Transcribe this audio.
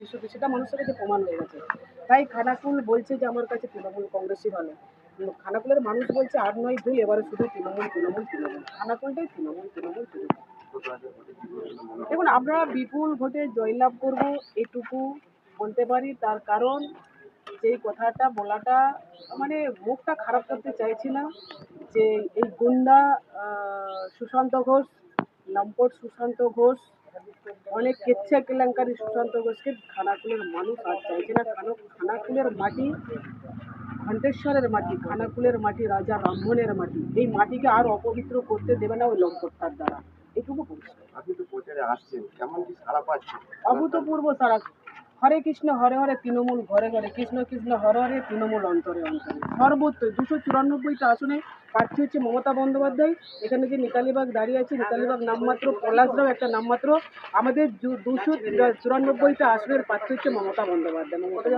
সেটা মানুষের কাছে প্রমাণ হয়ে গেছে। তাই খানাকুল বলছে যে আমার কাছে তৃণমূল কংগ্রেসই ভালো। খানাকুলের মানুষ বলছে আর নয় দুই, এবারে শুধু তৃণমূল তৃণমূল তৃণমূল, খানাকুলটাই তৃণমূল তৃণমূল তৃণমূল। দেখুন, আমরা বিপুল ভোটে জয়লাভ করব এটুকু বলতে পারি। তার কারণ যেই কথাটা বলাটা মানে মুখটা খারাপ করতে চাইছি না, যে এই গুন্ডা সুশান্ত ঘোষ, লম্পট সুশান্ত ঘোষ, অনেক কেচ্ছা কেলেঙ্কারি সুশান্ত ঘোষকে খানাকুলের মানুষ আর চাইছে না। খানাকুলের মাটি ঘণ্টেশ্বরের মাটি, খানাকুলের মাটি রাজা রামমোহনের মাটি। এই মাটিকে আর অপবিত্র করতে দেবে না ওই লম্পটটার দ্বারা, এটুকু পরিষ্কার। আপনি তো প্রচারে আসছেন, কেমন কি সাড়া পাচ্ছেন? অভূতপূর্ব সারা। হরে কৃষ্ণ হরে হরে তৃণমূল ঘরে ঘরে, কৃষ্ণ কৃষ্ণ হরে হরে তৃণমূল অন্তরে অন্তরে। সর্বত্র 294টা আসনে প্রার্থী হচ্ছে মমতা বন্দ্যোপাধ্যায়। এখানে যে মিতালিবাগ দাঁড়িয়ে আছে, মিতালিবাগ নামমাত্র, পলাশরাও একটা নামমাত্র। আমাদের 294টা আসনের প্রার্থী হচ্ছে মমতা বন্দ্যোপাধ্যায়। মমতা